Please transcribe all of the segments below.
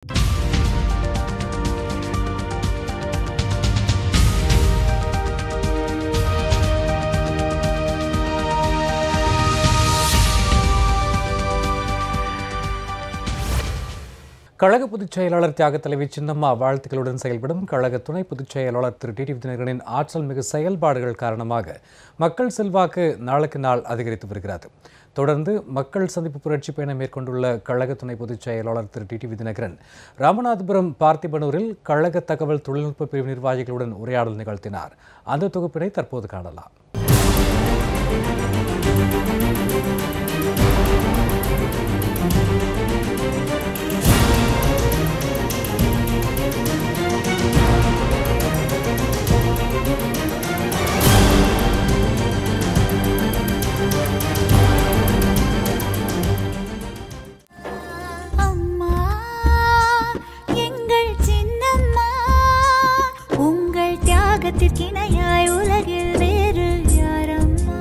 கழக பொதுச் செயலாளர் தியாக தலைவி சின்னம்மா வாழ்த்துக்களுடன் செயல்படும் கழக துணை பொதுச் செயலாளர் திரு டிடிவி தினகரனின் ஆற்றல் மிகு செயல்பாடுகள் காரணமாக மக்கள் செல்வாக்கு நாளுக்கு நாள் அதிகரித்து வருகிறது. தொடர்ந்து மக்கள் சந்திப்பு புரட்சி பயணம் மேற்கொண்டுள்ள கழக துணை பொதுச் செயலாளர் திரு டிடிவி தினகரன் ராமநாதபுரம் பார்த்திபனூரில் கழக தகவல் தொழில்நுட்ப பிரிவு நிர்வாகிகளுடன் உரையாடல் நிகழ்த்தினார். அந்த தொகுப்பினை தற்போது காணலாம். தியாகத்திற்கிணையாய் உலகில் வேறு யாரம்மா?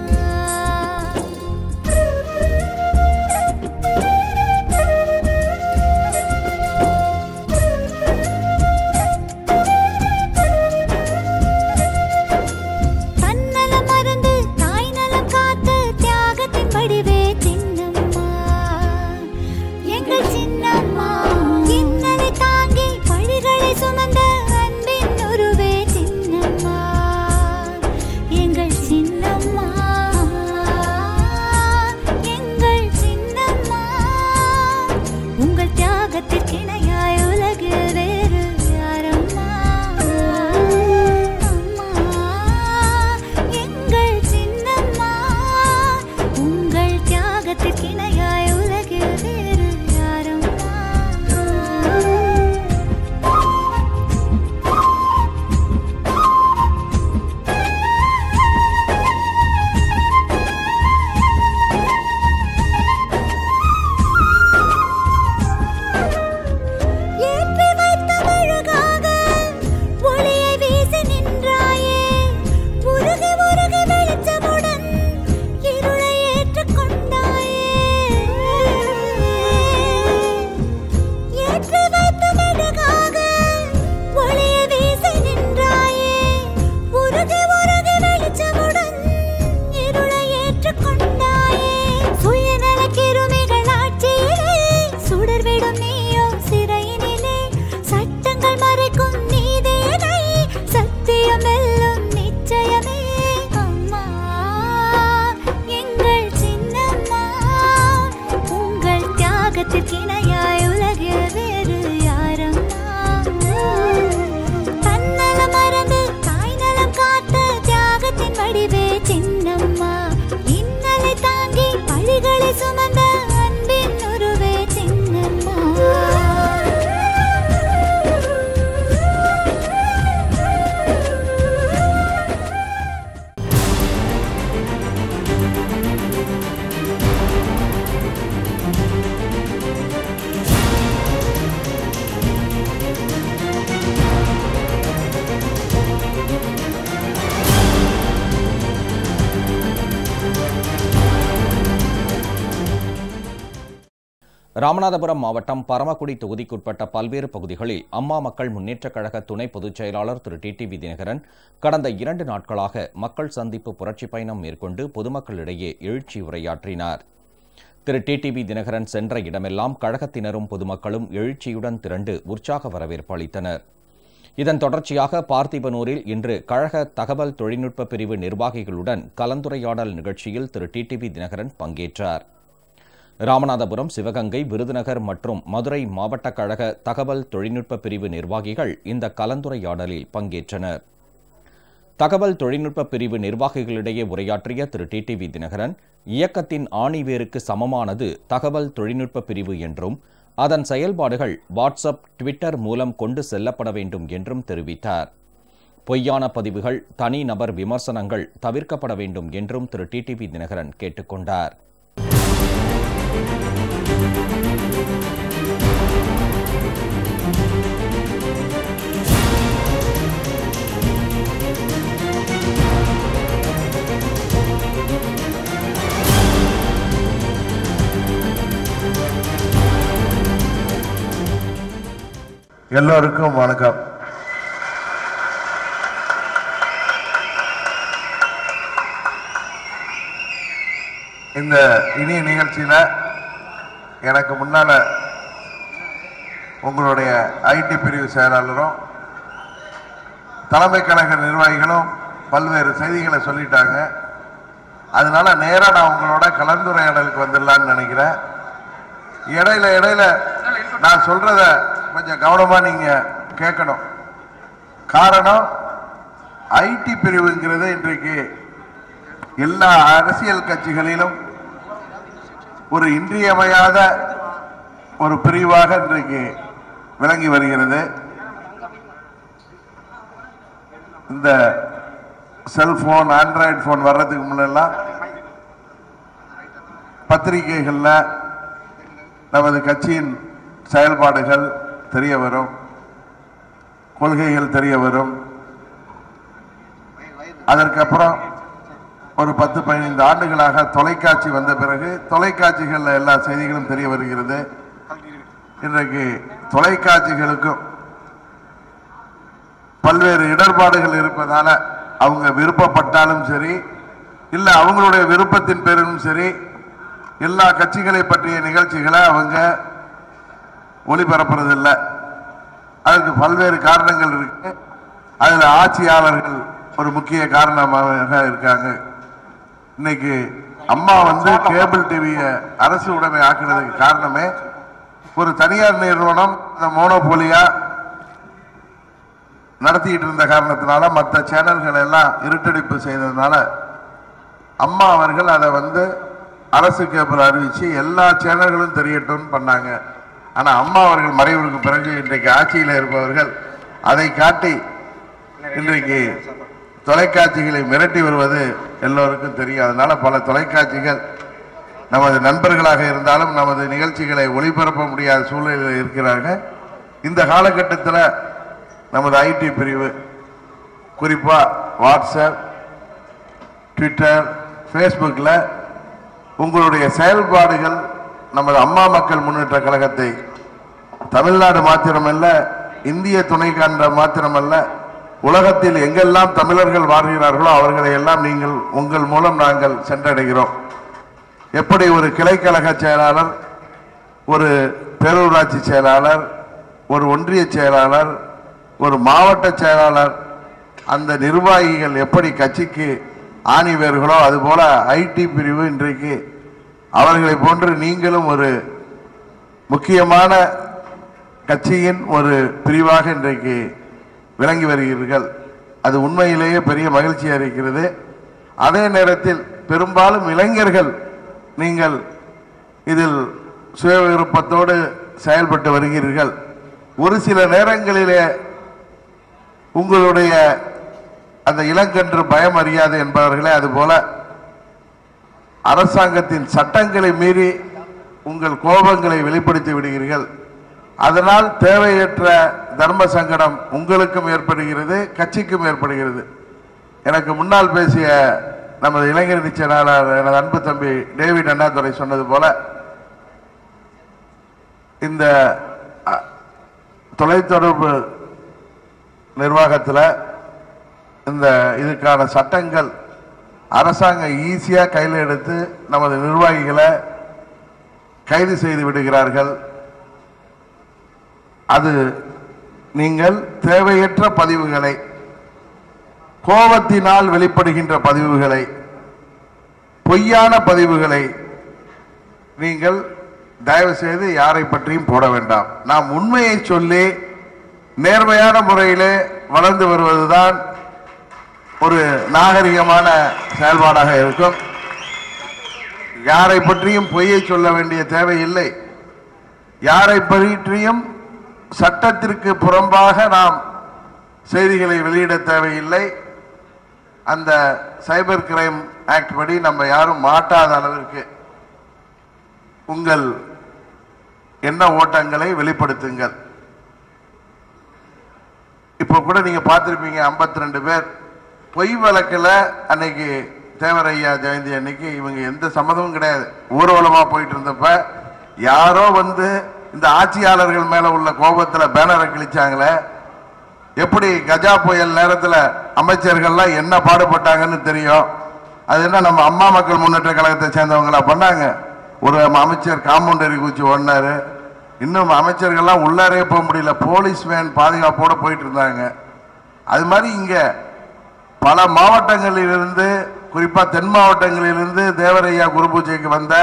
தன்னலம் மறந்து தாய் நலம் காத்து தியாகத்தின் வடிவே சின்னம்மா, எங்கள் சின்னம்மா. இன்னலை தாங்கி பழிகளை சுமந்த ராமநாதபுரம் மாவட்டம் பரமக்குடி தொகுதிக்குட்பட்ட பல்வேறு பகுதிகளில் அம்மா மக்கள் முன்னேற்றக் கழக துணை பொதுச் செயலாளர் திரு டிடிவி தினகரன் கடந்த 2 நாட்களாக மக்கள் சந்திப்பு புரட்சி பயணம் மேற்கொண்டு பொதுமக்களிடையே எழுச்சி உரையாற்றினார். திரு டிடிவி தினகரன் சென்ற இடமெல்லாம் கழகத்தினரும் பொதுமக்களும் எழுச்சியுடன் திரண்டு உற்சாக வரவேற்பு அளித்தனர். இதன் தொடர்ச்சியாக பார்த்திபனூரில் இன்று கழக தகவல் தொழில்நுட்ப பிரிவு நிர்வாகிகளுடன் கலந்துரையாடல் நிகழ்ச்சியில் திரு டிடிவி தினகரன் பங்கேற்றார். ராமநாதபுரம், சிவகங்கை, விருதுநகர் மற்றும் மதுரை மாவட்ட கழக தகவல் தொழில்நுட்ப பிரிவு நிர்வாகிகள் இந்த கலந்துரையாடலில் பங்கேற்றனர். தகவல் தொழில்நுட்ப பிரிவு நிர்வாகிகளிடையே உரையாற்றிய திரு டிடிவி தினகரன், இயக்கத்தின் ஆணிவேருக்கு சமமானது தகவல் தொழில்நுட்ப பிரிவு என்றும் அதன் செயல்பாடுகள் வாட்ஸ்அப், ட்விட்டர் மூலம் கொண்டு செல்லப்பட வேண்டும் என்றும் தெரிவித்தார். பொய்யான பதிவுகள், தனிநபர் விமர்சனங்கள் தவிர்க்கப்பட வேண்டும் என்றும் திரு டிடிவி தினகரன் கேட்டுக் கொண்டார். எல்லோருக்கும் வணக்கம். இந்த இனிய நிகழ்ச்சியில எனக்கு முன்னால உங்களுடைய ஐடி பிரிவு செயலாளரும் தலைமை கழக நிர்வாகிகளும் பல்வேறு செய்திகளை சொல்லிட்டாங்க. அதனால நேராக நான் உங்களோட கலந்துரையாடலுக்கு வந்துடலான்னு நினைக்கிறேன். இடையில நான் சொல்றத கொஞ்சம் கவனமா நீங்க கேட்கணும். காரணம், ஐடி பிரிவுங்கிறது இன்றைக்கு எல்லா அரசியல் கட்சிகளிலும் ஒரு இன்றியமையாத ஒரு பிரிவாக இன்றைக்கு விளங்கி வருகிறது. இந்த செல்போன், ஆண்ட்ராய்டு போன் வர்றதுக்கு முன்னெல்லாம் பத்திரிகைகள்ல நமது கட்சியின் செயல்பாடுகள் தெரிய வரும், கொள்கைகள் தெரிய வரும். அதற்கப்புறம் ஒரு 10-15 ஆண்டுகளாக தொலைக்காட்சி வந்த பிறகு தொலைக்காட்சிகளில் எல்லா செய்திகளும் தெரிய வருகிறது. இன்றைக்கு தொலைக்காட்சிகளுக்கும் பல்வேறு இடர்பாடுகள் இருப்பதால அவங்க விருப்பப்பட்டாலும் சரி, இல்லை அவங்களுடைய விருப்பத்தின் பேரிலும் சரி, எல்லா கட்சிகளை பற்றிய நிகழ்ச்சிகளை அவங்க ஒளிபரப்புறதில்லை. அதுக்கு பல்வேறு காரணங்கள் இருக்கு. அதில் ஆட்சியாளர்கள் ஒரு முக்கிய காரணமாக இருக்காங்க. இன்னைக்கு அம்மா கேபிள் டிவியை அரசு உடைமை ஆக்குறதுக்கு காரணமே ஒரு தனியார் நிறுவனம் அந்த மோனோபோலியா நடத்திட்டு இருந்த காரணத்தினால, மற்ற சேனல்கள் எல்லாம் இருட்டடிப்பு செய்ததுனால அம்மா அவர்கள் அதை அரசு கேபிள் அறிவிச்சு எல்லா சேனல்களும் தெரியட்டும் பண்ணாங்க. ஆனா அம்மா அவர்கள் மறைவுக்கு பிறகு இன்றைக்கு ஆட்சியில் இருப்பவர்கள் அதை காட்டி இன்றைக்கு தொலைக்காட்சிகளை மிரட்டி வருவது எல்லோருக்கும் தெரியும். அதனால பல தொலைக்காட்சிகள் நமது நண்பர்களாக இருந்தாலும் நமது நிகழ்ச்சிகளை ஒளிபரப்ப முடியாத சூழ்நிலையில் இருக்கிறார்கள். இந்த காலகட்டத்தில் நமது ஐடி பிரிவு குறிப்பா வாட்ஸ்அப், ட்விட்டர், ஃபேஸ்புக்கில் உங்களுடைய செயல்பாடுகள் நமது அம்மா மக்கள் முன்னேற்ற கழகத்தை தமிழ்நாடு மாத்திரமல்ல, இந்திய துணைக்கண்ட மாத்திரமல்ல, உலகத்தில் எங்கெல்லாம் தமிழர்கள் வாழ்கிறார்களோ அவர்களை எல்லாம் நீங்கள் உங்கள் மூலம் நாங்கள் சென்றடைகிறோம். எப்படி ஒரு கிளைக்கழக செயலாளர், ஒரு பேரூராட்சி செயலாளர், ஒரு ஒன்றிய செயலாளர், ஒரு மாவட்ட செயலாளர், அந்த நிர்வாகிகள் எப்படி கட்சிக்கு ஆணிவேர்களோ அதுபோல ஐடி பிரிவு இன்றைக்கு அவர்களை போன்று நீங்களும் ஒரு முக்கியமான கட்சியின் ஒரு பிரிவாக இன்றைக்கு விளங்கி வருகிறீர்கள். அது உண்மையிலேயே பெரிய மகிழ்ச்சியாக இருக்கிறது. அதே நேரத்தில் பெரும்பாலும் இளைஞர்கள் நீங்கள் இதில் சுய விருப்பத்தோடு செயல்பட்டு வருகிறீர்கள். ஒரு சில நேரங்களிலே உங்களுடைய அந்த இளங்கன்று பயம் அறியாது என்பவர்களே, அதுபோல அரசாங்கத்தின் சட்டங்களை மீறி உங்கள் கோபங்களை வெளிப்படுத்தி விடுகிறீர்கள். அதனால் தேவையற்ற தர்ம சங்கடம் உங்களுக்கும் ஏற்படுகிறது, கட்சிக்கும் ஏற்படுகிறது. எனக்கு முன்னால் பேசிய நமது இளைஞரணி செயலாளர் எனது அன்பு தம்பி டேவிட் அண்ணாதுரை சொன்னது போல, இந்த தொலைத்தொடர்பு நிர்வாகத்தில் இந்த இதுக்கான சட்டங்கள் அரசாங்கம் ஈஸியா கையில் எடுத்து நமது நிர்வாகிகளை கைது செய்து விடுகிறார்கள். அது நீங்கள் தேவையற்ற பதிவுகளை, கோபத்தினால் வெளிப்படுகின்ற பதிவுகளை, பொய்யான பதிவுகளை நீங்கள் தயவு செய்து யாரை பற்றியும் போட வேண்டாம். நாம் உண்மையை சொல்லி நேர்மையான முறையிலே வளர்ந்து வருவதுதான் ஒரு நாகரிகமான செயல்பாடாக இருக்கும். யாரை பற்றியும் பொய்யை சொல்ல வேண்டிய தேவையில்லை. யாரை பற்றியும் சட்டத்திற்கு புறம்பாக நாம் செய்திகளை வெளியிட தேவையில்லை. அந்த சைபர் கிரைம் ஆக்ட் படி நம்ம யாரும் மாட்டாத அளவிற்கு உங்கள் எண்ண ஓட்டங்களை வெளிப்படுத்துங்கள். இப்போ கூட நீங்க பார்த்திருப்பீங்க, 52 பேர் பொய் வழக்கில் அன்னைக்கு தேவரையா ஜெயந்தி அன்னைக்கு இவங்க எந்த சம்மதமும் கிடையாது. ஊர்வலமா போயிட்டு இருந்தப்ப யாரோ இந்த ஆட்சியாளர்கள் மேல உள்ள கோபத்தில் பேனரை கிழிச்சாங்களே, எப்படி கஜா புயல் நேரத்தில் அமைச்சர்கள்லாம் என்ன பாடுபட்டாங்கன்னு தெரியும். அது என்ன நம்ம அம்மா மக்கள் முன்னேற்ற கழகத்தை சேர்ந்தவங்களா பண்ணாங்க? ஒரு அமைச்சர் காம்பவுண்டரி குச்சி ஓடினாரு, இன்னும் அமைச்சர்கள்லாம் உள்ளாரே போக முடியல, போலீஸ் வேன் பாதுகாப்போட போயிட்டு இருந்தாங்க. அது மாதிரி இங்க பல மாவட்டங்களிலிருந்து, குறிப்பா தென் மாவட்டங்களிலிருந்து தேவரையா குரு பூஜைக்கு வந்த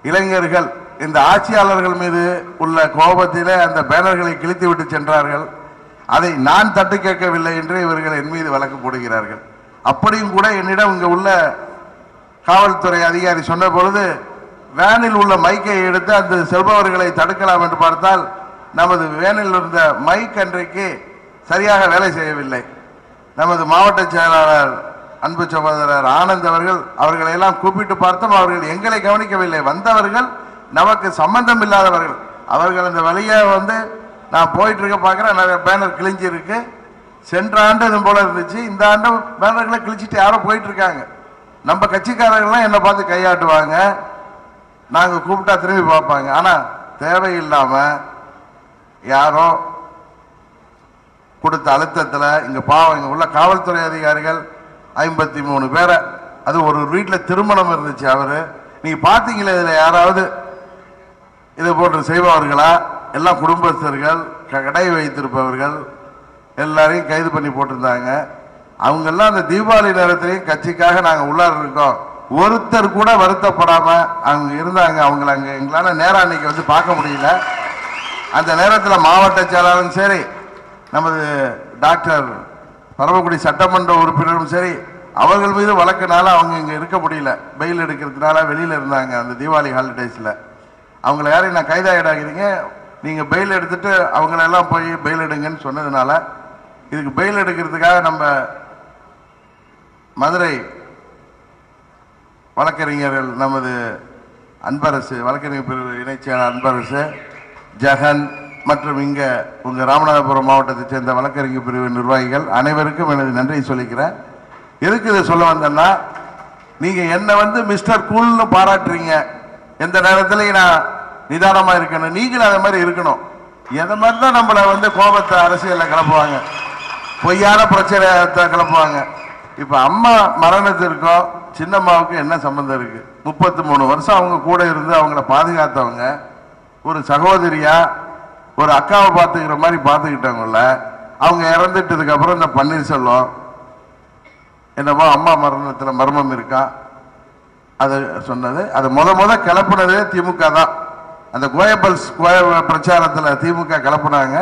இளைஞர்கள் இந்த ஆட்சியாளர்கள் மீது உள்ள கோபத்திலே அந்த பேனர்களை கிழித்து விட்டு சென்றார்கள். அதை நான் தட்டு கேட்கவில்லை என்று இவர்கள் என் மீது வழக்கு போடுகிறார்கள். அப்படியும் கூட என்னிடம் இங்க உள்ள காவல்துறை அதிகாரி சொன்ன பொழுது வேனில் உள்ள மைக்கை எடுத்து அந்த செல்பவர்களை தடுக்கலாம் என்று பார்த்தால் நமது வேனில் இருந்த மைக் அன்றைக்கு சரியாக வேலை செய்யவில்லை. நமது மாவட்ட செயலாளர் அன்பு சகோதரர் ஆனந்த் அவர்களை எல்லாம் கூப்பிட்டு பார்த்தோம். அவர்கள் எங்களை கவனிக்கவில்லை. வந்தவர்கள் நமக்கு சம்பந்தம் இல்லாதவர்கள். அவர்கள் அந்த வழியை வந்து நான் போயிட்டு இருக்க பார்க்குறேன், நிறைய பேனர் கிழிஞ்சி இருக்கு. சென்ற ஆண்டு இது போல இருந்துச்சு, இந்த ஆண்டு பேனர்களை கிழிச்சிட்டு யாரோ போயிட்டு இருக்காங்க. நம்ம கட்சிக்காரர்கள்லாம் என்னை பார்த்து கையாட்டுவாங்க, நாங்கள் கூப்பிட்டா திரும்பி பார்ப்பாங்க. ஆனால் தேவையில்லாமல் யாரோ கொடுத்த அழுத்தத்தில் இங்கே பாவம் இங்கே உள்ள காவல்துறை அதிகாரிகள் 53 பேரை, அது ஒரு வீட்டில் திருமணம் இருந்துச்சு. அவர் நீங்கள் பார்த்தீங்களே, இதில் யாராவது இது போன்று செய்பவர்களா? எல்லாம் குடும்பஸ்தர்கள், கடை வைத்திருப்பவர்கள் எல்லாரையும் கைது பண்ணி போட்டிருந்தாங்க. அவங்கெல்லாம் அந்த தீபாவளி நேரத்திலையும் கட்சிக்காக நாங்கள் உள்ளார இருக்கோம், ஒருத்தர் கூட வருத்தப்படாமல் அவங்க இருந்தாங்க. அவங்கள அங்கே எங்களால் நேராக அன்னைக்கு வந்து பார்க்க முடியல. அந்த நேரத்தில் மாவட்ட செயலாளரும் சரி, நமது டாக்டர் பரமக்குடி சட்டமன்ற உறுப்பினரும் சரி, அவர்கள் மீது வழக்குனால அவங்க இங்கே இருக்க முடியல, பெயில் எடுக்கிறதுனால வெளியில் இருந்தாங்க. அந்த தீபாவளி ஹாலிடேஸில் அவங்கள யாரையும் நான் கைதாகிடாகிறீங்க, நீங்கள் பெயில் எடுத்துட்டு அவங்களெல்லாம் போய் பெயில் எடுங்கன்னு சொன்னதுனால இதுக்கு பெயில் எடுக்கிறதுக்காக நம்ம மதுரை வழக்கறிஞர்கள், நமது அன்பரசு வழக்கறிஞர் பிரிவு இணைச் செயலாளர் அன்பரசு, ஜெகன் மற்றும் இங்கே உங்கள் ராமநாதபுரம் மாவட்டத்தை சேர்ந்த வழக்கறிஞர் பிரிவு நிர்வாகிகள் அனைவருக்கும் எனது நன்றியை சொல்லிக்கிறேன். எதுக்கு இதை சொல்ல வந்தேன்னா, நீங்கள் என்னை வந்து மிஸ்டர் கூல்னு பாராட்டுறீங்க, எந்த நேரத்திலையும் நான் நிதானமாக இருக்கணும், நீங்களும் அதை மாதிரி இருக்கணும். எதை மாதிரி தான் நம்மளை வந்து கோபத்தை அரசியலில் கிளப்புவாங்க, பொய்யான பிரச்சனையை கிளப்புவாங்க. இப்போ அம்மா மரணத்திற்கும் சின்னம்மாவுக்கும் என்ன சம்பந்தம் இருக்கு? 33 வருஷம் அவங்க கூட இருந்து அவங்கள பாதுகாத்தவங்க, ஒரு சகோதரியா ஒரு அக்காவை பார்த்துக்கிற மாதிரி பார்த்துக்கிட்டவங்கள அவங்க இறந்துட்டதுக்கு அப்புறம் இந்த பன்னீர்செல்வம் என்னமோ அம்மா மரணத்தில் மர்மம் இருக்கா அது சொன்னது, அதை முத கிளப்புனதே திமுக தான். அந்த கோயபல்ஸ் பிரச்சாரத்தில் திமுக கிளப்புனாங்க,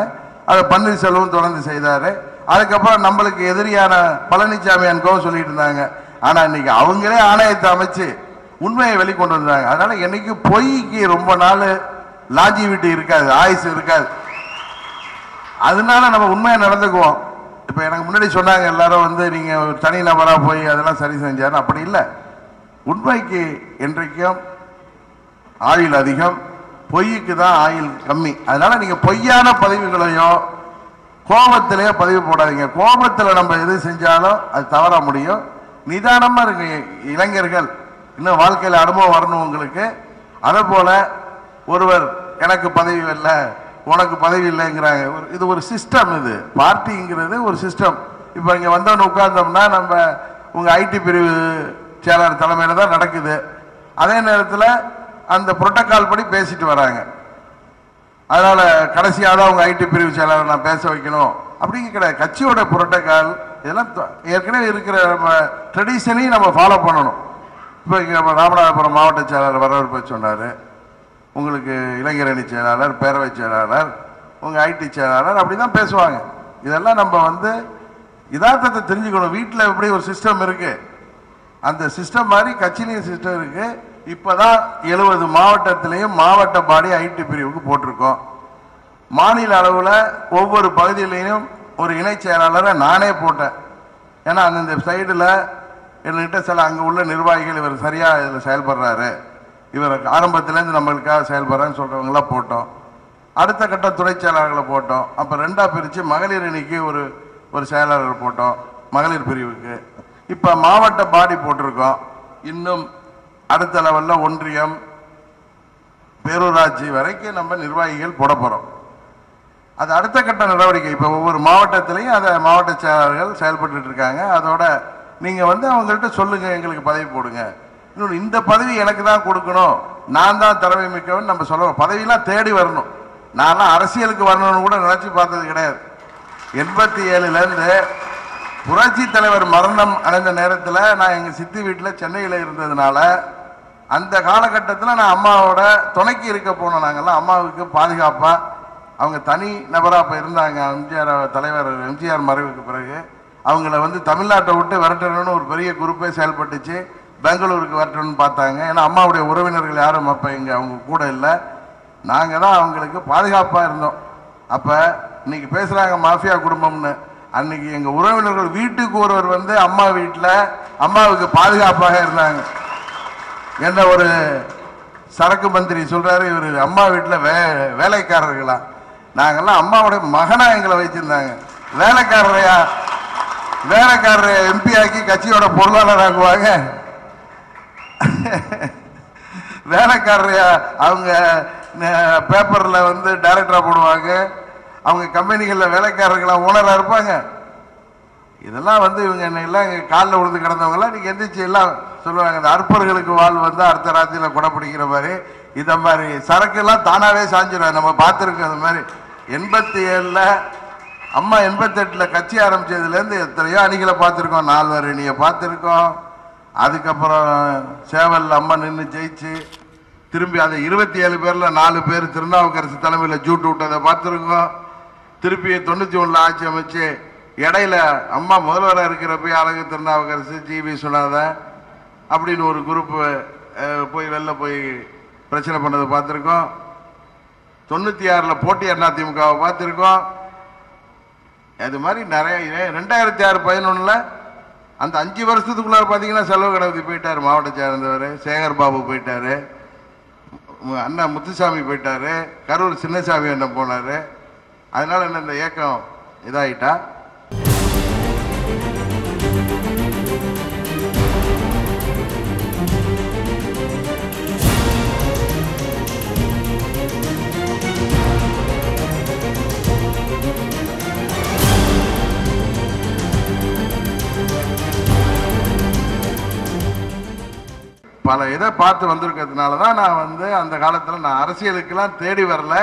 அதை பன்னீர்செல்வம் தொடர்ந்து செய்தார். அதுக்கப்புறம் நம்மளுக்கு எதிரியான பழனிசாமி அன்கோவும் சொல்லிட்டு இருந்தாங்க. ஆனால் இன்னைக்கு அவங்களே ஆணையத்தை அமைச்சு உண்மையை வெளிக்கொண்டு வந்தாங்க. அதனால என்னைக்கு பொய்க்கு ரொம்ப நாள் லாஜிவிட்டி இருக்காது, ஆயுசு இருக்காது. அதனால நம்ம உண்மையை நடந்துக்குவோம். இப்போ எனக்கு முன்னாடி சொன்னாங்க எல்லாரும் வந்து நீங்கள் ஒரு தனி நபராக போய் அதெல்லாம் சரி செஞ்சாரு, அப்படி இல்லை. உண்மைக்கு என்றைக்கும் ஆயுள் அதிகம், பொய்க்கு தான் ஆயுள் கம்மி. அதனால நீங்க பொய்யான பதிவுகளையோ கோபத்திலேயே பதிவு போடாதீங்க. கோபத்தில் நம்ம எது செஞ்சாலும் அது தவற முடியும். நிதானமா இருக்கு. இளைஞர்கள் இன்னும் வாழ்க்கையில் அனுபவம் வரணும் உங்களுக்கு. அதே போல ஒருவர் எனக்கு பதவி இல்லை உனக்கு பதவி இல்லைங்கிறாங்க. இது ஒரு சிஸ்டம், இது பார்ட்டிங்கிறது ஒரு சிஸ்டம். இப்போ இங்கே வந்தவன் உட்கார்ந்தோம்னா நம்ம உங்கள் ஐடி பிரிவு செயலாளர் தலைமையில் தான் நடக்குது. அதே நேரத்தில் அந்த புரோட்டோகால் படி பேசிட்டு வராங்க. அதனால் கடைசியாக தான் அவங்க ஐடி பிரிவு செயலாளர் நான் பேச வைக்கணும் அப்படிங்க கிடையாது. கட்சியோட புரோட்டோகால் இதெல்லாம் ஏற்கனவே இருக்கிற நம்ம ட்ரெடிஷனையும் நம்ம ஃபாலோ பண்ணணும். இப்போ இங்கே நம்ம ராமநாதபுரம் மாவட்ட செயலாளர் வரவேற்பு சொன்னார், உங்களுக்கு இளைஞரணி செயலாளர், பேரவை செயலாளர், உங்கள் ஐடி செயலாளர் அப்படி தான் பேசுவாங்க. இதெல்லாம் நம்ம வந்து யதார்த்தத்தை தெரிஞ்சுக்கணும். வீட்டில் எப்படி ஒரு சிஸ்டம் இருக்குது, அந்த சிஸ்டம் மாதிரி கட்சியிலையும் சிஸ்டம் இருக்குது. இப்போ தான் 70 மாவட்டத்திலையும் மாவட்ட பாடி ஐடி பிரிவுக்கு போட்டிருக்கோம். மாநில அளவில் ஒவ்வொரு பகுதியிலையும் ஒரு இணைச் செயலாளரை நானே போட்டேன். ஏன்னா அந்தந்த சைடில் என்கிட்ட சில அங்கே உள்ள நிர்வாகிகள் இவர் சரியாக இதில் செயல்படுறாரு, இவர் ஆரம்பத்திலேருந்து நம்மளுக்காக செயல்படுறான்னு சொல்கிறவங்களாம் போட்டோம். அடுத்த கட்ட துணை செயலாளர்களை போட்டோம். அப்போ 2ஆக பிரித்து மகளிர் அணிக்கு ஒரு செயலாளர் போட்டோம், மகளிர் பிரிவுக்கு. இப்போ மாவட்ட பாடி போட்டிருக்கோம். இன்னும் அடுத்த லெவலில் ஒன்றியம், பேரூராட்சி வரைக்கும் நம்ம நிர்வாகிகள் போட போகிறோம். அது அடுத்த கட்ட நடவடிக்கை. இப்போ ஒவ்வொரு மாவட்டத்திலையும் அதை மாவட்ட செயலாளர்கள் செயல்பட்டு இருக்காங்க. அதோட நீங்கள் வந்து அவங்கள்ட்ட சொல்லுங்கள், எங்களுக்கு பதவி போடுங்க. இன்னொன்று, இந்த பதவி எனக்கு தான் கொடுக்கணும், நான் தான் திறமை மிக்கவன் நம்ம சொல்லுவோம். பதவியெல்லாம் தேடி வரணும். நான்லாம் அரசியலுக்கு வரணும்னு கூட நினச்சி பார்த்தது கிடையாது. 87லேருந்து புரட்சி தலைவர் மரணம் அடைந்த நேரத்தில் நான் எங்கள் சித்தி வீட்டில் சென்னையில் இருந்ததுனால அந்த காலகட்டத்தில் நான் அம்மாவோட துணைக்கு இருக்க போனோம். நாங்கள்லாம் அம்மாவுக்கு பாதுகாப்பாக, அவங்க தனி நபராக இப்போ இருந்தாங்க. எம்ஜிஆர் தலைவர் எம்ஜிஆர் மறைவுக்கு பிறகு அவங்கள வந்து தமிழ்நாட்டை விட்டு விரட்டணும்னு ஒரு பெரிய குரூப்பே செயல்பட்டுச்சு. பெங்களூருக்கு வரட்டணும்னு பார்த்தாங்க. ஏன்னா அம்மாவுடைய உறவினர்கள் யாரும் அப்போ இங்கே அவங்க கூட இல்லை. நாங்கள் தான் அவங்களுக்கு பாதுகாப்பாக இருந்தோம். அப்போ இன்னைக்கு பேசுகிறாங்க மாஃபியா குடும்பம்னு. அன்னைக்கு எங்கள் உறவினர்கள் வீட்டுக்கு ஒருவர் வந்து அம்மா வீட்டில் அம்மாவுக்கு பாதுகாப்பாக இருந்தாங்க. என்ன ஒரு சரக்கு மந்திரி சொல்கிறாரு, இவர் அம்மா வீட்டில் வேலைக்காரர்களா? நாங்கள்லாம் அம்மாவுடைய மகனாக எங்களை வச்சுருந்தாங்க. வேலைக்காரரை எம்பி ஆக்கி கட்சியோட பொருளாளர் ஆக்குவாங்க. வேலைக்காரரையா அவங்க பேப்பரில் வந்து டைரக்டராக போடுவாங்க. அவங்க கம்பெனிகளில் வேலைக்காரர்களாக ஓனராக இருப்பாங்க. இதெல்லாம் வந்து இவங்க எல்லாம் காலில் விழுந்து கிடந்தவங்களாம் இன்றைக்கி எந்திரிச்சு எல்லாம் சொல்லுவாங்க. இந்த அற்பர்களுக்கு வாழ் வந்து அடுத்த ராத்திரியில் குடப்பிடிக்கிற மாதிரி இந்த மாதிரி சரக்குலாம் தானாகவே சாஞ்சிடுவாங்க. நம்ம பார்த்துருக்கோம். அது மாதிரி 87ல் அம்மா 88ல் கட்சி ஆரம்பித்ததுலேருந்து எத்தனையோ அணிகளை பார்த்துருக்கோம். 4 அணியை பார்த்துருக்கோம். அதுக்கப்புறம் சேவல் அம்மா நின்று ஜெயிச்சு திரும்பி அதை 27 பேரில் 4 பேர் திருநாவுக்கரசு தலைமையில் ஜூட்டு விட்டதை பார்த்துருக்கோம். திருப்பி 91ல் ஆட்சி அமைச்சு இடையில அம்மா முதல்வராக இருக்கிறப்ப அழகு திருநாவுக்கரசு, ஜிவி சுனாதன் அப்படின்னு ஒரு குரூப்பு போய் வெளில போய் பிரச்சனை பண்ணதை பார்த்துருக்கோம். 96ல் போட்டி அதிமுகவை பார்த்துருக்கோம். அது மாதிரி நிறைய 2006-11ல் அந்த 5 வருஷத்துக்குள்ளார பார்த்தீங்கன்னா செலவு கணபதி போயிட்டார், மாவட்ட சேர்ந்தவர். சேகர் பாபு போயிட்டார், அண்ணா முத்துசாமி போயிட்டார், கரூர் சின்னசாமி அண்ணன் போனார். அதனால என்ன இந்த இயக்கம் இதாகிட்டா. பல இதை பார்த்து வந்திருக்கிறதுனால தான் நான் வந்து அந்த காலத்தில் நான் அரசியலுக்கெல்லாம் தேடி வரல.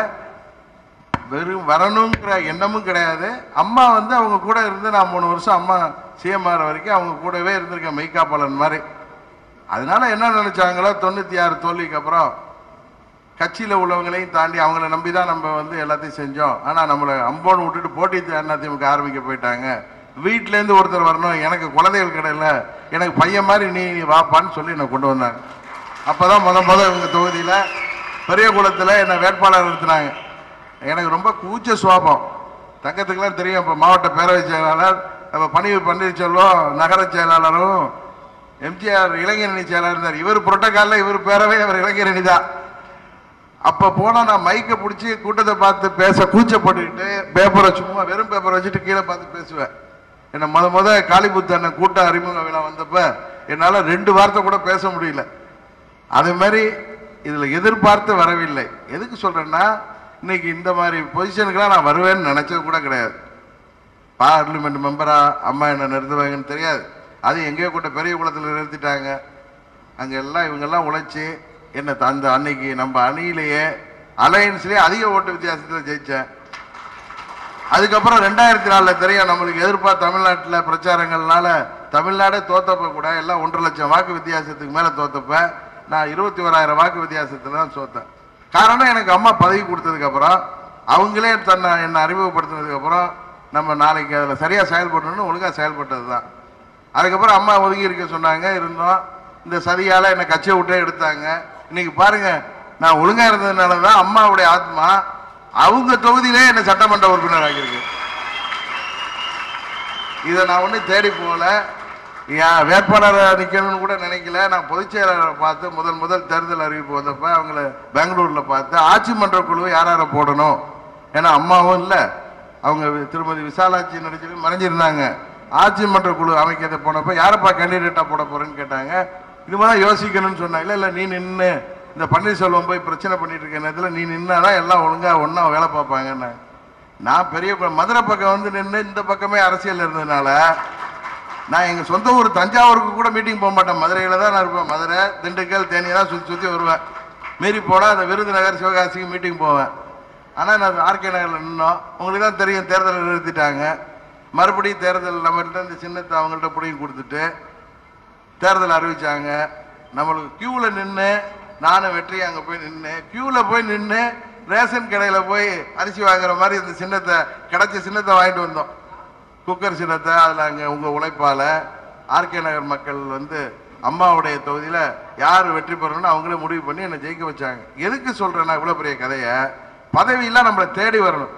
வெறும் வரணுங்கிற எண்ணமும் கிடையாது. அம்மா வந்து அவங்க கூட இருந்து நான் 3 வருஷம் அம்மா சிஎம் ஆகிற வரைக்கும் அவங்க கூடவே இருந்திருக்கேன், மெய்காப்பாளன் மாதிரி. அதனால என்ன நினைச்சாங்களோ 96 தோல்விக்கு அப்புறம் கட்சியில் உள்ளவங்களையும் தாண்டி அவங்கள நம்பி தான் நம்ம வந்து எல்லாத்தையும் செஞ்சோம். ஆனால் நம்மளை அம்போன்னு விட்டுட்டு போட்டி அதிமுக ஆரம்பிக்க போயிட்டாங்க. வீட்டிலேருந்து ஒருத்தர் வரணும், எனக்கு குழந்தைகள் கிடையில, எனக்கு பையன் மாதிரி நீ வாப்பான்னு சொல்லி என்னை கொண்டு வந்தாங்க. அப்போ தான் முதல் இவங்க தொகுதியில் பெரிய குளத்தில் என்னை வேட்பாளர் நிறுத்தினாங்க. எனக்கு ரொம்ப கூச்ச சுவாபம், தங்கத்துக்கெல்லாம் தெரியும். இப்போ மாவட்ட பேரவை செயலாளர், நம்ம பன்னீர்செல்வம் நகர செயலாளரும், எம்ஜிஆர் இளைஞரணி செயலாளர் இருந்தார். இவர் புரோட்டோகாலில் இவர் பேரவை, அவர் இளைஞரணி தான். அப்போ போனால் நான் மைக்கை பிடிச்சி கூட்டத்தை பார்த்து பேச கூச்சப்பட்டுக்கிட்டு பேப்பரை சும்மா வெறும் பேப்பரை வச்சுட்டு கீழே பார்த்து பேசுவேன். என்னை முத காளிபுத்து அண்ணன் கூட்ட அறிமுக விழா வந்தப்ப என்னால் 2 வார்த்தை கூட பேச முடியல. அதே மாதிரி இதில் எதிர்பார்த்து வரவில்லை. எதுக்கு சொல்கிறேன்னா, இன்னைக்கு இந்த மாதிரி பொசிஷனுக்கெல்லாம் நான் வருவேன்னு நினச்சது கூட கிடையாது. பார்லிமெண்ட் மெம்பராக அம்மா என்ன நிறுத்துவாங்கன்னு தெரியாது. அது எங்கேயோ கூட்ட பெரிய குளத்தில் நிறுத்திட்டாங்க. அங்கே எல்லாம் இவங்கெல்லாம் உழைச்சி என்ன அந்த அன்னைக்கு நம்ம அணியிலேயே அலையன்ஸ்லேயே அதிக ஓட்டு வித்தியாசத்தில் ஜெயித்தேன். அதுக்கப்புறம் 2004 தெரியும் நம்மளுக்கு எதிர்பார்த்து தமிழ்நாட்டில் பிரச்சாரங்கள்னால தமிழ்நாடே தோத்தப்ப கூட எல்லாம் 1.5 லட்சம் வாக்கு வித்தியாசத்துக்கு மேலே தோத்தப்ப நான் 21,000 வாக்கு வித்தியாசத்தில் தான் தோத்தேன். காரணம், எனக்கு அம்மா பதவி கொடுத்ததுக்கப்புறம் அவங்களே என்னை அறிமுகப்படுத்தினதுக்கப்புறம் நம்ம நாளைக்கு அதில் சரியாக செயல்படணும்னு ஒழுங்காக செயல்பட்டது தான். அதுக்கப்புறம் அம்மா ஒதுங்கி இருக்க சொன்னாங்க, இருந்தோம். இந்த சதியால் என்னை கட்சியை விட்டே எடுத்தாங்க. இன்னைக்கு பாருங்க, நான் ஒழுங்காக இருந்ததுனால தான் அம்மாவுடைய ஆத்மா அவங்க தொகுதியிலே என்னை சட்டமன்ற உறுப்பினர் ஆகியிருக்கு. இதை நான் ஒன்றும் தேடி போகல, என் வேட்பாளராக நிற்கணும்னு கூட நினைக்கல. நான் பொதுச் செயலாளரை பார்த்து முதல் தேர்தல் அறிவிப்பு வந்தப்ப அவங்கள பெங்களூரில் பார்த்து ஆட்சி மன்ற குழுவை யாரை போடணும், ஏன்னா அம்மாவும் இல்லை, அவங்க திருமதி விசாலாட்சி நடிச்சு மறைஞ்சிருந்தாங்க. ஆட்சி மன்ற குழு அமைக்கிறத போனப்போ யாரப்பா கேண்டிடேட்டாக போட போகிறேன்னு கேட்டாங்க. இது மாதிரி யோசிக்கணும்னு சொன்னாங்க. இல்லை நீ நின்று இந்த பன்னீர்செல்வம் போய் பிரச்சனை பண்ணிட்டு இருக்க நேரத்தில் நீ நின்னாதான் எல்லாம் ஒழுங்காக ஒன்றா வேலை பார்ப்பாங்கன்னு. நான் பெரிய மதுரை பக்கம் வந்து நின்று இந்த பக்கமே அரசியல் இருந்ததுனால நான் எங்கள் சொந்த ஊர் தஞ்சாவூருக்கு கூட மீட்டிங் போக மாட்டேன். மதுரையில் தான் நான் இருப்பேன். மதுரை, திண்டுக்கல், தேனி தான் சுற்றி சுற்றி வருவேன். மீறி போனால் அந்த விருதுநகர், சிவகாசிக்கு மீட்டிங் போவேன். ஆனால் நான் ஆர்கே நகரில் நின்னோம். உங்களுக்கு தான் தெரியும், தேர்தலை நிறுத்திட்டாங்க. மறுபடியும் தேர்தல் நம்மள்கிட்ட இந்த சின்னத்தை அவங்கள்ட்ட பிடிங்கி கொடுத்துட்டு தேர்தல் அறிவித்தாங்க. நம்மளுக்கு க்யூவில் நின்று நானும் வெற்றி அங்கே போய் நின்று க்யூவில் போய் நின்று ரேஷன் கடையில் போய் அரிசி வாங்குற மாதிரி இந்த சின்னத்தை கிடைச்ச சின்னத்தை வாங்கிட்டு வந்தோம். குக்கர் சின்னத்தை. அதில் அங்கே உங்கள் உழைப்பால் ஆர்கே நகர் மக்கள் வந்து அம்மாவுடைய தொகுதியில் யார் வெற்றி பெறணும்னு அவங்களே முடிவு பண்ணி என்னை ஜெயிக்க வச்சாங்க. எதுக்கு சொல்கிறேன்னா இவ்வளோ பெரிய கதையை, பதவியெல்லாம் நம்மளை தேடி வரணும்.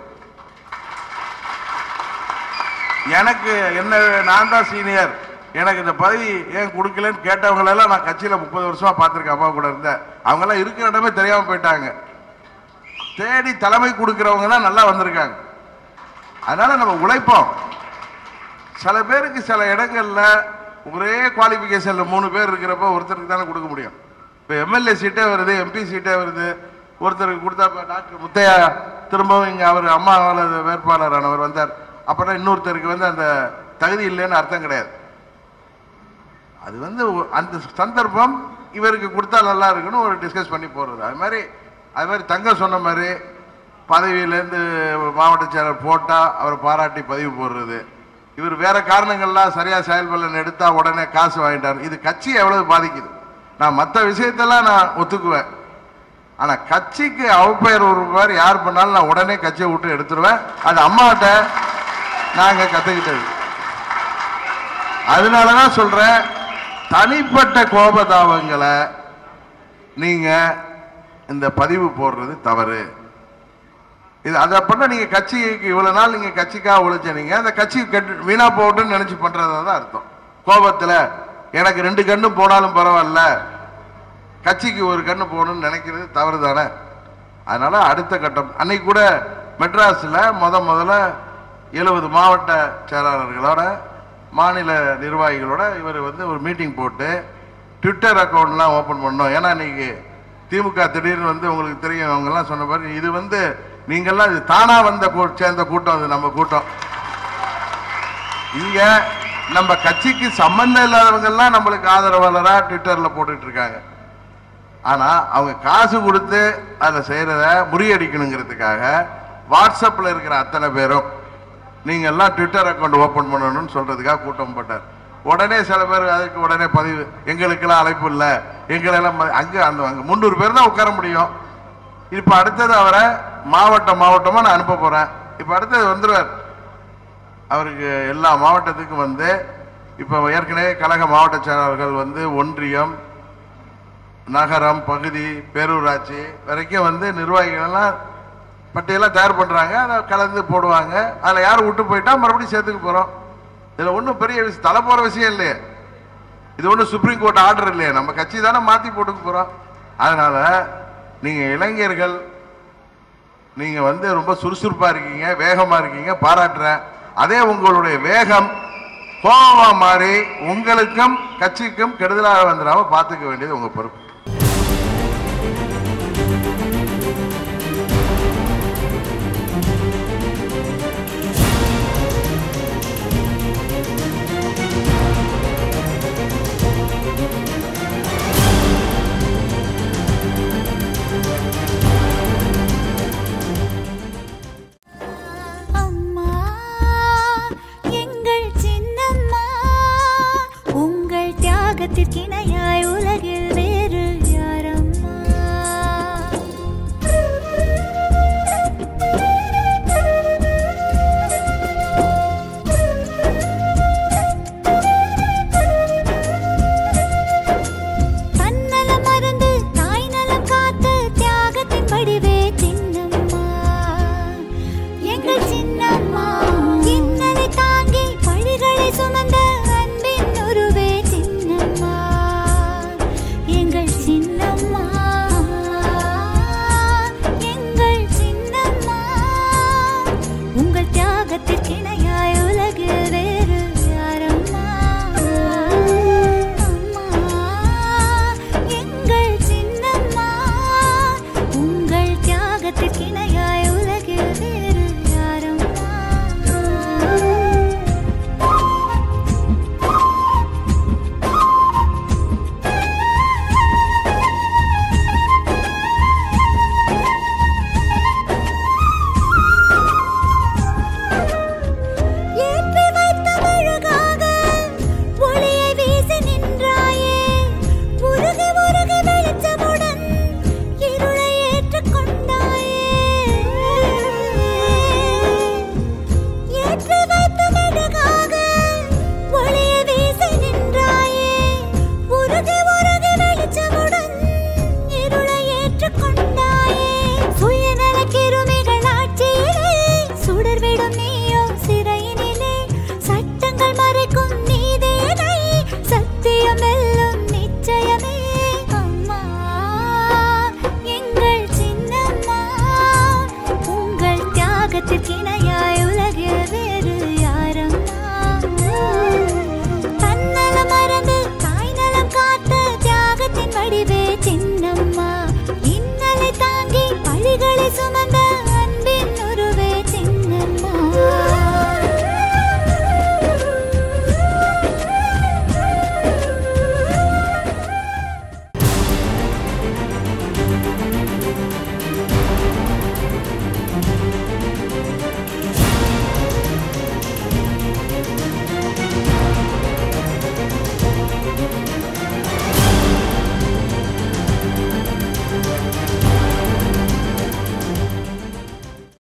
எனக்கு என்ன, நான் தான் சீனியர், எனக்கு இந்த பதவி ஏன் கொடுக்கலன்னு கேட்டவங்களெல்லாம் நான் கட்சியில் 30 வருஷமாக பார்த்துருக்கேன். அம்மா கூட இருந்தேன். அவங்கெல்லாம் இருக்கிற இடமே தெரியாமல் போயிட்டாங்க. தேடி தலைமை கொடுக்குறவங்க தான் நல்லா வந்திருக்காங்க. அதனால நம்ம உழைப்போம். சில பேருக்கு சில இடங்கள்ல ஒரே குவாலிஃபிகேஷன்ல 3 பேர் இருக்கிறப்ப ஒருத்தருக்கு தானே கொடுக்க முடியும். இப்போ எம்எல்ஏ சீட்டே வருது, எம்பி சீட்டே வருது. ஒருத்தருக்கு கொடுத்தா டாக்டர் முத்தையா திரும்பவும் இங்கே அவர் அம்மாவால் வேட்பாளரானவர் வந்தார். அப்படின்னா இன்னொருத்தருக்கு வந்து அந்த தகுதி இல்லைன்னு அர்த்தம் கிடையாது. அது வந்து அந்த சந்தர்ப்பம் இவருக்கு கொடுத்தா நல்லா இருக்குன்னு ஒரு டிஸ்கஸ் பண்ணி போடுறது. அது மாதிரி தங்கம் சொன்ன மாதிரி பதவியிலேருந்து மாவட்ட செயலர் போட்டால் அவரை பாராட்டி பதிவு போடுறது. இவர் வேற காரணங்கள்லாம் சரியாக செயல்படலன்னு எடுத்தால் உடனே காசு வாங்கிட்டார். இது கட்சி எவ்வளவு பாதிக்குது. நான் மற்ற விஷயத்தெல்லாம் நான் ஒத்துக்குவேன். ஆனால் கட்சிக்கு அவப்பெயர் ஒரு யார் பண்ணாலும் நான் உடனே கட்சியை விட்டு எடுத்துருவேன். அது அம்மாட்ட நாங்கள் கற்றுக்கிட்டது. அதனால தான் சொல்கிறேன், தனிப்பட்ட கோபதாபங்களை நீங்கள் இந்த பதிவு போடுறது தவறு. இது அதை பண்ண நீங்கள் கட்சிக்கு இவ்வளோ நாள் நீங்கள் கட்சிக்காக உழைச்சீங்க, அந்த கட்சி வீணா போட்டுன்னு நினச்சி பண்ணுறதா தான் அர்த்தம். கோபத்தில் எனக்கு 2 கண்ணும் போனாலும் பரவாயில்ல, கட்சிக்கு 1 கண்ணு போகணும்னு நினைக்கிறது தவறு தானே. அதனால் அடுத்த கட்டம் அன்னைக்கு கூட மெட்ராஸில் முதல்ல 70 மாவட்ட செயலாளர்களோட மாநில நிர்வாகிகளோட இவர் வந்து ஒரு மீட்டிங் போட்டு ட்விட்டர் அக்கௌண்ட்லாம் ஓப்பன் பண்ணோம். ஏன்னா இன்னைக்கு திமுக திடீர்னு வந்து உங்களுக்கு தெரியும், அவங்கெல்லாம் சொன்ன மாதிரி இது வந்து நீங்கள்லாம் இது தானாக சேர்ந்த கூட்டம், அது நம்ம கூட்டம். இங்கே நம்ம கட்சிக்கு சம்பந்தம் இல்லாதவங்கெல்லாம் நம்மளுக்கு ஆதரவாளராக ட்விட்டரில் போட்டுட்டு இருக்காங்க. ஆனால் அவங்க காசு கொடுத்து அதை செய்கிறத முறியடிக்கணுங்கிறதுக்காக வாட்ஸ்அப்பில் இருக்கிற அத்தனை பேரும் நீங்கள்லாம் ட்விட்டர் அக்கௌண்ட் ஓப்பன் பண்ணணும்னு சொல்கிறதுக்காக கூட்டம் போட்டார். உடனே சில பேர் அதுக்கு உடனே பதிவு, எங்களுக்கெல்லாம் அழைப்பு இல்லை, எங்களெல்லாம் அங்கே 300 பேர் தான் உட்கார முடியும். இப்போ அடுத்தது அவரை மாவட்டமாக நான் அனுப்ப போகிறேன். இப்போ அடுத்தது வந்துடுவார். அவருக்கு எல்லா மாவட்டத்துக்கும் வந்து இப்போ ஏற்கனவே கழக மாவட்ட செயலாளர்கள் வந்து ஒன்றியம், நகரம், பகுதி, பேரூராட்சி வரைக்கும் வந்து நிர்வாகிகளெல்லாம் பட்டியெல்லாம் தயார் பண்ணுறாங்க. அதை கலந்து போடுவாங்க. அதில் யார் விட்டு போயிட்டா மறுபடியும் சேர்த்துக்க போகிறோம். இதில் ஒன்றும் பெரிய விஷயம், தலை போகிற விஷயம் இல்லையே. இது ஒன்றும் சுப்ரீம் கோர்ட் ஆர்டர் இல்லையே, நம்ம கட்சி தானே மாற்றி போட்டுக்க போகிறோம். அதனால் நீங்கள் இளைஞர்கள் நீங்கள் வந்து ரொம்ப சுறுசுறுப்பாக இருக்கீங்க, வேகமாக இருக்கீங்க, பாராட்டுறேன். அதே உங்களுடைய வேகம் கோபமாக மாறி உங்களுக்கும் கட்சிக்கும் கெடுதலாக வந்துடாமல் பார்த்துக்க வேண்டியது உங்கள் பொறுப்பு. தியாகத்திற்கிணையாய் உலகில் வேறு யாரம்மா. தன்னலம் மறந்து தாய் நலம் காத்து தியாகத்தின் வடிவே சின்னம்மா, எங்கள் சின்னம்மா. இன்னலை தாங்கி பழிகளை சுமந்த அன்பின் உருவே சின்னம்மா. நீயோ